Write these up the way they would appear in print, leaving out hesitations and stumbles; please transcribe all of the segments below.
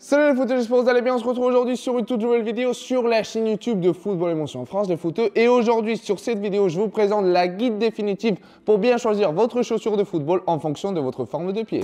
Salut les footeux, j'espère que vous allez bien. On se retrouve aujourd'hui sur une toute nouvelle vidéo sur la chaîne YouTube de Football Émotion France, les footeux. Et aujourd'hui, sur cette vidéo, je vous présente la guide définitive pour bien choisir votre chaussure de football en fonction de votre forme de pied.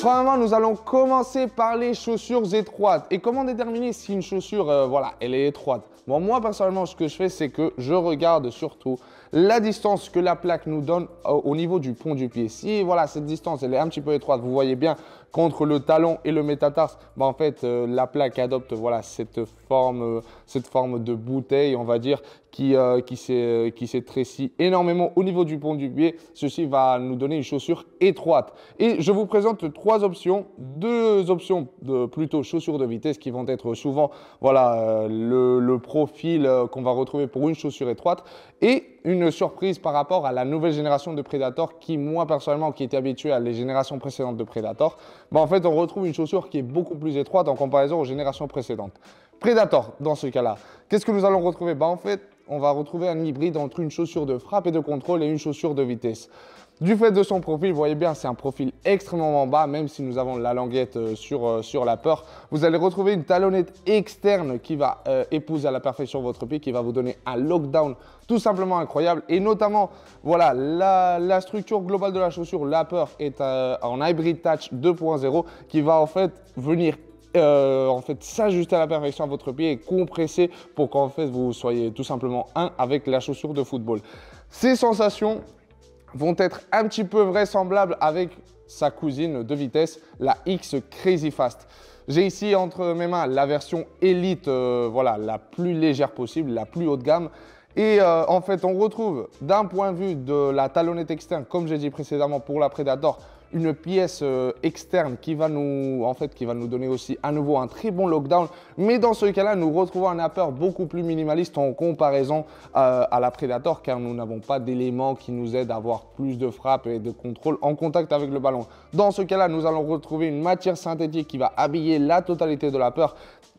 Premièrement, nous allons commencer par les chaussures étroites. Et comment déterminer si une chaussure, elle est étroite? Bon, moi, personnellement, ce que je fais, c'est que je regarde surtout la distance que la plaque nous donne au niveau du pont du pied. Si, cette distance, elle est un petit peu étroite, vous voyez bien, qu'entre le talon et le métatarse, en fait, la plaque adopte, cette forme de bouteille, on va dire, qui s'étrécit énormément au niveau du pont du pied. Ceci va nous donner une chaussure étroite. Et je vous présente trois options, deux options de plutôt chaussures de vitesse qui vont être souvent le profil qu'on va retrouver pour une chaussure étroite et une surprise par rapport à la nouvelle génération de Predator qui, moi personnellement, qui était habitué à les générations précédentes de Predator, en fait, on retrouve une chaussure qui est beaucoup plus étroite en comparaison aux générations précédentes. Predator, dans ce cas-là, qu'est-ce que nous allons retrouver? En fait, on va retrouver un hybride entre une chaussure de frappe et de contrôle et une chaussure de vitesse. Du fait de son profil, vous voyez bien, c'est un profil extrêmement bas, même si nous avons la languette sur la peur. Vous allez retrouver une talonnette externe qui va épouser à la perfection votre pied, qui va vous donner un lockdown tout simplement incroyable. Et notamment, la structure globale de la chaussure, la peur, est en Hybrid Touch 2.0 qui va en fait venir s'ajuster à la perfection à votre pied et compresser pour qu'en fait vous soyez tout simplement un avec la chaussure de football. Ces sensations vont être un petit peu vraisemblables avec sa cousine de vitesse, la X Crazy Fast. J'ai ici entre mes mains la version Elite, la plus légère possible, la plus haut de gamme. Et en fait, on retrouve d'un point de vue de la talonnette externe, comme j'ai dit précédemment pour la Predator, une pièce externe qui va nous donner aussi à nouveau un très bon lockdown. Mais dans ce cas-là, nous retrouvons un upper beaucoup plus minimaliste en comparaison à la Predator, car nous n'avons pas d'éléments qui nous aident à avoir plus de frappe et de contrôle en contact avec le ballon. Dans ce cas-là, nous allons retrouver une matière synthétique qui va habiller la totalité de l'upper,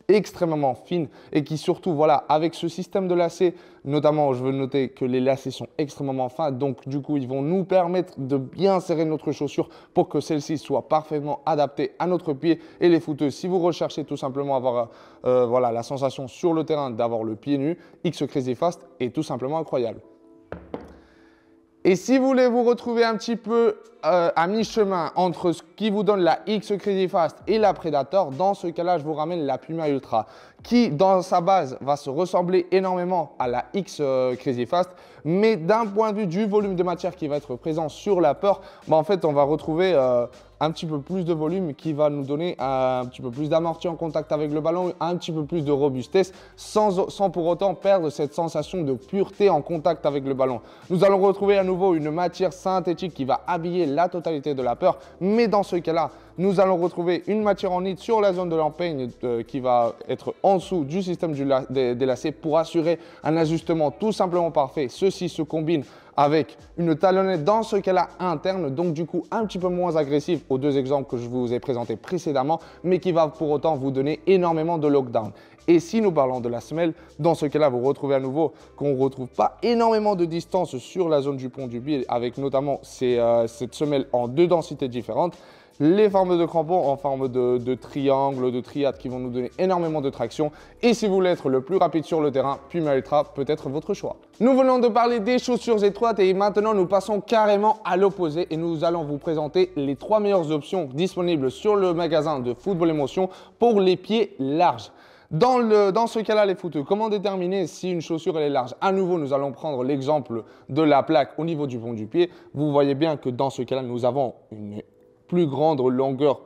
extrêmement fine et qui surtout, avec ce système de lacets, notamment, je veux noter que les lacets sont extrêmement fins, donc du coup, ils vont nous permettre de bien serrer notre chaussure pour que celle-ci soit parfaitement adaptée à notre pied. Et les footeux, si vous recherchez tout simplement avoir la sensation sur le terrain d'avoir le pied nu, X Crazy Fast est tout simplement incroyable. Et si vous voulez vous retrouver un petit peu à mi-chemin entre ce qui vous donne la X Crazy Fast et la Predator, dans ce cas-là, je vous ramène la Puma Ultra qui, dans sa base, va se ressembler énormément à la X Crazy Fast, mais d'un point de vue du volume de matière qui va être présent sur la peur, en fait, on va retrouver un petit peu plus de volume qui va nous donner un petit peu plus d'amorti en contact avec le ballon, un petit peu plus de robustesse sans pour autant perdre cette sensation de pureté en contact avec le ballon. Nous allons retrouver à nouveau une matière synthétique qui va habiller la totalité de la peur, mais dans ce cas-là, nous allons retrouver une matière en nit sur la zone de l'empeigne qui va être en dessous du système des lacets pour assurer un ajustement tout simplement parfait. Ceci se combine avec une talonnette dans ce cas-là interne, donc du coup un petit peu moins agressive aux deux exemples que je vous ai présentés précédemment, mais qui va pour autant vous donner énormément de lockdown. Et si nous parlons de la semelle, dans ce cas-là, vous retrouvez à nouveau qu'on ne retrouve pas énormément de distance sur la zone du pont du pied, avec notamment cette semelle en deux densités différentes. Les formes de crampons en forme de triangle, de triade qui vont nous donner énormément de traction. Et si vous voulez être le plus rapide sur le terrain, Puma Ultra peut être votre choix. Nous venons de parler des chaussures étroites et maintenant nous passons carrément à l'opposé et nous allons vous présenter les trois meilleures options disponibles sur le magasin de Football Émotion pour les pieds larges. Dans ce cas-là, les footeux, comment déterminer si une chaussure elle est large? À nouveau, nous allons prendre l'exemple de la plaque au niveau du pont du pied. Vous voyez bien que dans ce cas-là, nous avons une plus grande longueur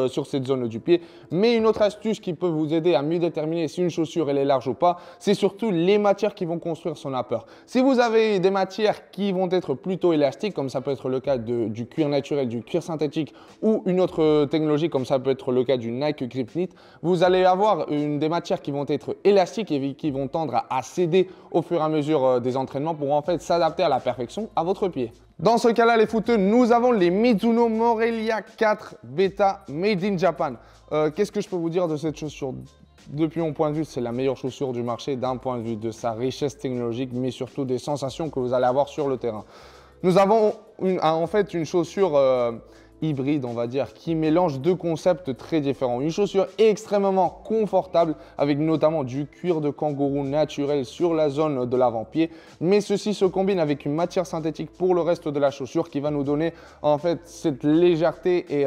sur cette zone du pied. Mais une autre astuce qui peut vous aider à mieux déterminer si une chaussure elle est large ou pas, c'est surtout les matières qui vont construire son upper. Si vous avez des matières qui vont être plutôt élastiques, comme ça peut être le cas du cuir naturel, du cuir synthétique ou une autre technologie, comme ça peut être le cas du Nike Grip Knit, vous allez avoir des matières qui vont être élastiques et qui vont tendre à céder au fur et à mesure des entraînements pour en fait s'adapter à la perfection à votre pied. Dans ce cas-là, les footeux, nous avons les Mizuno Morelia 4 Beta Made in Japan. Qu'est-ce que je peux vous dire de cette chaussure? Depuis mon point de vue, c'est la meilleure chaussure du marché d'un point de vue de sa richesse technologique, mais surtout des sensations que vous allez avoir sur le terrain. Nous avons en fait une chaussure hybride, on va dire, qui mélange deux concepts très différents. Une chaussure extrêmement confortable avec notamment du cuir de kangourou naturel sur la zone de l'avant-pied, mais ceci se combine avec une matière synthétique pour le reste de la chaussure qui va nous donner en fait cette légèreté et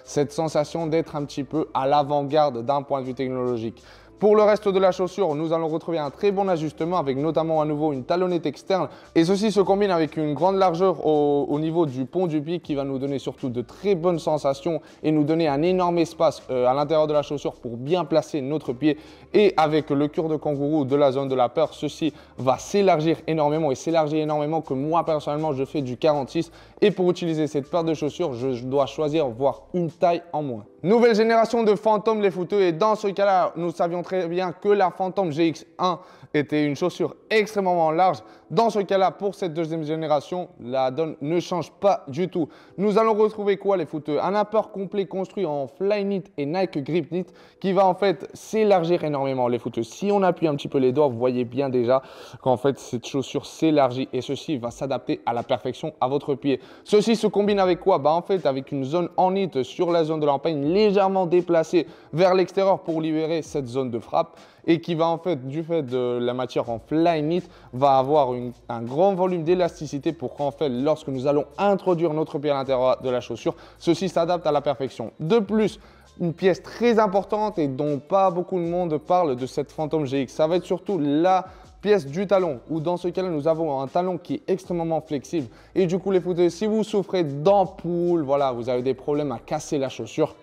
cette sensation d'être un petit peu à l'avant-garde d'un point de vue technologique. Pour le reste de la chaussure, nous allons retrouver un très bon ajustement avec notamment à nouveau une talonnette externe et ceci se combine avec une grande largeur au niveau du pont du pied qui va nous donner surtout de très bonnes sensations et nous donner un énorme espace à l'intérieur de la chaussure pour bien placer notre pied. Et avec le cuir de kangourou de la zone de la peur, ceci va s'élargir énormément et s'élargir énormément que moi personnellement je fais du 46 et pour utiliser cette paire de chaussures, je dois choisir voire une taille en moins. Nouvelle génération de Phantom les footeux et dans ce cas-là, nous savions très bien que la Phantom GX1 était une chaussure extrêmement large. Dans ce cas-là, pour cette deuxième génération, la donne ne change pas du tout. Nous allons retrouver quoi les footeux? Un upper complet construit en Flyknit et Nike Grip Knit qui va en fait s'élargir énormément les footeux. Si on appuie un petit peu les doigts, vous voyez bien déjà qu'en fait cette chaussure s'élargit et ceci va s'adapter à la perfection à votre pied. Ceci se combine avec quoi? En fait avec une zone en knit sur la zone de l'empeigne légèrement déplacée vers l'extérieur pour libérer cette zone de frappe et qui va en fait, du fait de la matière en Flyknit, va avoir un grand volume d'élasticité pour qu'en fait, lorsque nous allons introduire notre pied à l'intérieur de la chaussure, ceci s'adapte à la perfection. De plus, une pièce très importante et dont pas beaucoup de monde parle de cette Phantom GX, ça va être surtout la pièce du talon, où dans ce cas-là, nous avons un talon qui est extrêmement flexible. Et du coup, les footeux, si vous souffrez d'ampoules, voilà, vous avez des problèmes à casser la chaussure,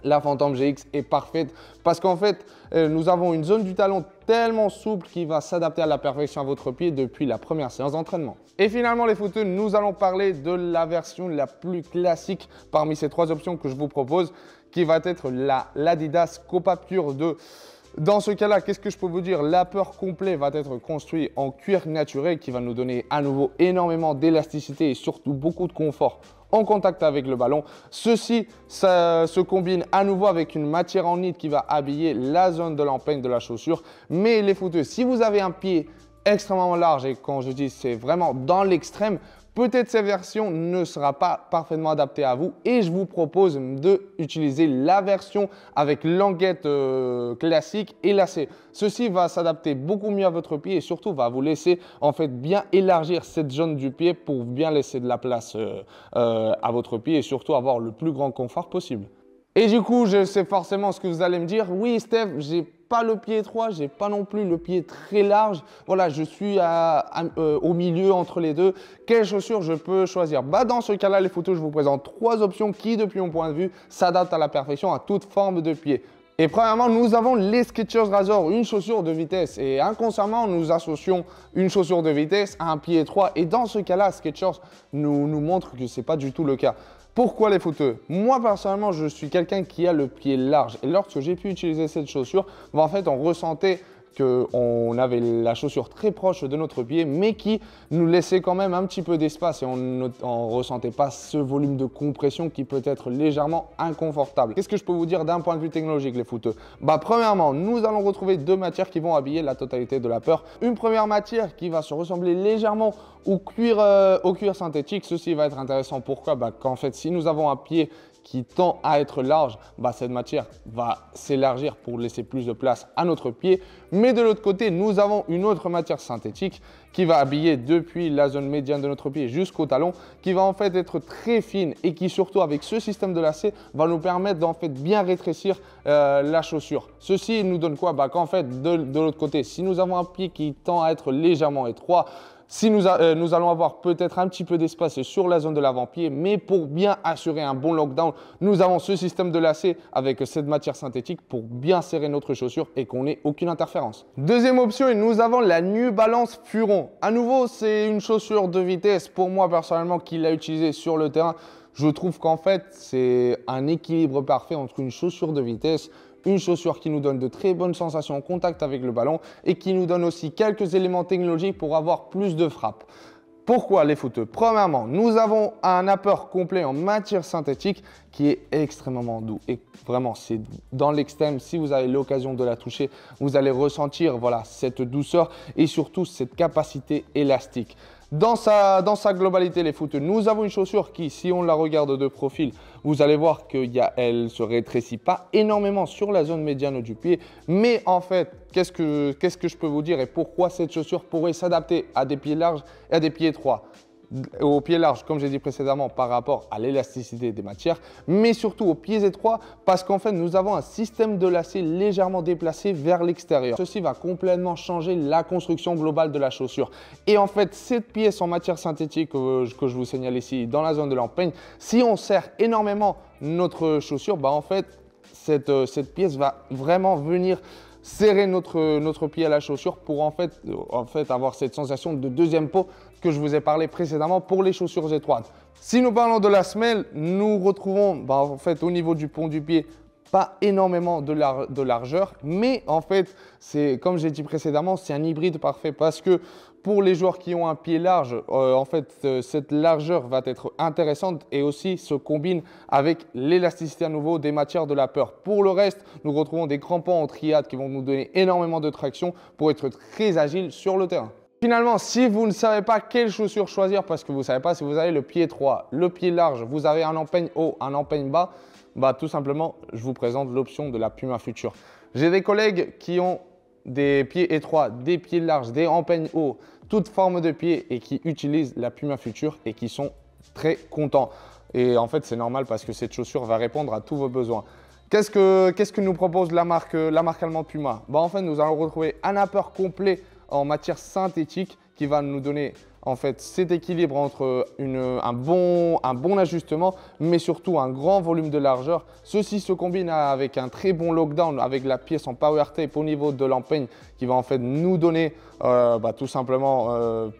la Phantom GX est parfaite parce qu'en fait, nous avons une zone du talon tellement souple qui va s'adapter à la perfection à votre pied depuis la première séance d'entraînement. Et finalement, les footeux, nous allons parler de la version la plus classique parmi ces trois options que je vous propose, qui va être l'Adidas Copa Pure 2. Dans ce cas-là, qu'est-ce que je peux vous dire? L'upper complet va être construit en cuir naturel qui va nous donner à nouveau énormément d'élasticité et surtout beaucoup de confort en contact avec le ballon. Ceci, ça se combine à nouveau avec une matière en knit qui va habiller la zone de l'empeigne de la chaussure. Mais les footeux, si vous avez un pied extrêmement large et quand je dis c'est vraiment dans l'extrême, peut-être cette version ne sera pas parfaitement adaptée à vous et je vous propose d'utiliser la version avec languette classique et lacée. Ceci va s'adapter beaucoup mieux à votre pied et surtout va vous laisser en fait bien élargir cette zone du pied pour bien laisser de la place à votre pied et surtout avoir le plus grand confort possible. Et du coup, je sais forcément ce que vous allez me dire. Oui, Steph, j'ai pas le pied étroit, j'ai pas non plus le pied très large. Voilà, je suis au milieu entre les deux. Quelles chaussures je peux choisir? Dans ce cas-là, les photos, je vous présente trois options qui, depuis mon point de vue, s'adaptent à la perfection à toute forme de pied. Et premièrement, nous avons les Skechers Razor, une chaussure de vitesse. Et inconsciemment, nous associons une chaussure de vitesse à un pied étroit. Et dans ce cas-là, Skechers nous montre que ce n'est pas du tout le cas. Pourquoi les footeux? Moi, personnellement, je suis quelqu'un qui a le pied large. Et lorsque j'ai pu utiliser cette chaussure, en fait, on ressentait qu'on avait la chaussure très proche de notre pied, mais qui nous laissait quand même un petit peu d'espace et on ne ressentait pas ce volume de compression qui peut être légèrement inconfortable. Qu'est-ce que je peux vous dire d'un point de vue technologique, les footeux? Premièrement, nous allons retrouver deux matières qui vont habiller la totalité de la peur. Une première matière qui va se ressembler légèrement au cuir synthétique. Ceci va être intéressant. Pourquoi? Qu'en fait, si nous avons un pied qui tend à être large, cette matière va s'élargir pour laisser plus de place à notre pied. Mais de l'autre côté, nous avons une autre matière synthétique qui va habiller depuis la zone médiane de notre pied jusqu'au talon, qui va en fait être très fine et qui surtout avec ce système de lacet va nous permettre d'en fait bien rétrécir la chaussure. Ceci nous donne quoi? Qu'en fait de l'autre côté, si nous avons un pied qui tend à être légèrement étroit, si nous allons avoir peut-être un petit peu d'espace sur la zone de l'avant-pied, mais pour bien assurer un bon lockdown, nous avons ce système de lacet avec cette matière synthétique pour bien serrer notre chaussure et qu'on n'ait aucune interférence. Deuxième option, et nous avons la New Balance Furon. À nouveau, c'est une chaussure de vitesse pour moi personnellement qui l'a utilisée sur le terrain. Je trouve qu'en fait, c'est un équilibre parfait entre une chaussure de vitesse, une chaussure qui nous donne de très bonnes sensations en contact avec le ballon et qui nous donne aussi quelques éléments technologiques pour avoir plus de frappe. Pourquoi les footeux? Premièrement, nous avons un upper complet en matière synthétique qui est extrêmement doux. Et vraiment, c'est dans l'extrême. Si vous avez l'occasion de la toucher, vous allez ressentir cette douceur et surtout cette capacité élastique. Dans sa globalité, les footeux, nous avons une chaussure qui, si on la regarde de profil, vous allez voir qu'elle se rétrécit pas énormément sur la zone médiane du pied. Mais en fait, qu'est-ce que je peux vous dire et pourquoi cette chaussure pourrait s'adapter à des pieds larges et à des pieds étroits? Aux pieds larges, comme j'ai dit précédemment, par rapport à l'élasticité des matières, mais surtout aux pieds étroits, parce qu'en fait, nous avons un système de lacet légèrement déplacé vers l'extérieur. Ceci va complètement changer la construction globale de la chaussure. Et en fait, cette pièce en matière synthétique que je vous signale ici, dans la zone de l'empeigne, si on serre énormément notre chaussure, bah en fait, cette pièce va vraiment venir serrer notre pied à la chaussure pour en fait avoir cette sensation de deuxième peau que je vous ai parlé précédemment pour les chaussures étroites. Si nous parlons de la semelle, nous retrouvons en fait au niveau du pont du pied pas énormément de largeur, mais en fait, c'est comme j'ai dit précédemment, c'est un hybride parfait parce que pour les joueurs qui ont un pied large, en fait, cette largeur va être intéressante et aussi se combine avec l'élasticité à nouveau des matières de la peur. Pour le reste, nous retrouvons des crampons en triade qui vont nous donner énormément de traction pour être très agile sur le terrain. Finalement, si vous ne savez pas quelle chaussure choisir parce que vous ne savez pas si vous avez le pied étroit, le pied large, vous avez un empeigne haut, un empeigne bas, bah, tout simplement, je vous présente l'option de la Puma Future. J'ai des collègues qui ont des pieds étroits, des pieds larges, des empeignes hauts, toute forme de pied et qui utilisent la Puma Future et qui sont très contents. Et en fait, c'est normal parce que cette chaussure va répondre à tous vos besoins. Qu'est-ce que nous propose la marque allemande Puma? Bah, en fait, nous allons retrouver un upper complet en matière synthétique qui va nous donner en fait cet équilibre entre un bon ajustement mais surtout un grand volume de largeur. Ceci se combine avec un très bon lockdown avec la pièce en power tape au niveau de l'empeigne qui va en fait nous donner tout simplement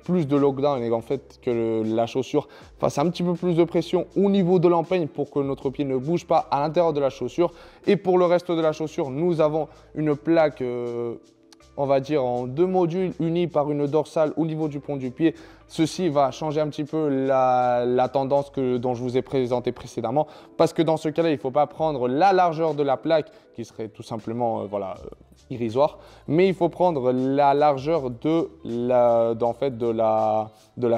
plus de lockdown et en fait que la chaussure fasse un petit peu plus de pression au niveau de l'empeigne pour que notre pied ne bouge pas à l'intérieur de la chaussure. Et pour le reste de la chaussure, nous avons une plaque on va dire en deux modules unis par une dorsale au niveau du pont du pied. Ceci va changer un petit peu la tendance dont je vous ai présenté précédemment parce que dans ce cas-là, il ne faut pas prendre la largeur de la plaque qui serait tout simplement irrisoire, mais il faut prendre la largeur de la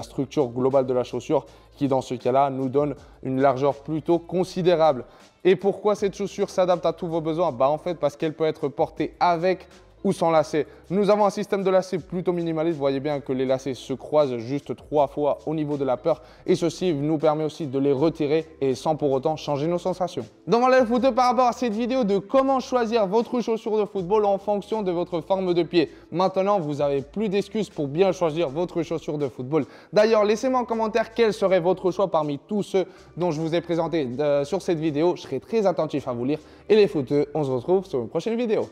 structure globale de la chaussure qui dans ce cas-là nous donne une largeur plutôt considérable. Et pourquoi cette chaussure s'adapte à tous vos besoins? Bah en fait parce qu'elle peut être portée avec ou sans lacets. Nous avons un système de lacets plutôt minimaliste. Vous voyez bien que les lacets se croisent juste 3 fois au niveau de la peur et ceci nous permet aussi de les retirer et sans pour autant changer nos sensations. Donc voilà les footeux par rapport à cette vidéo de comment choisir votre chaussure de football en fonction de votre forme de pied. Maintenant, vous n'avez plus d'excuses pour bien choisir votre chaussure de football. D'ailleurs, laissez-moi en commentaire quel serait votre choix parmi tous ceux dont je vous ai présenté sur cette vidéo. Je serai très attentif à vous lire. Et les footeux, on se retrouve sur une prochaine vidéo.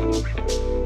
Thank you.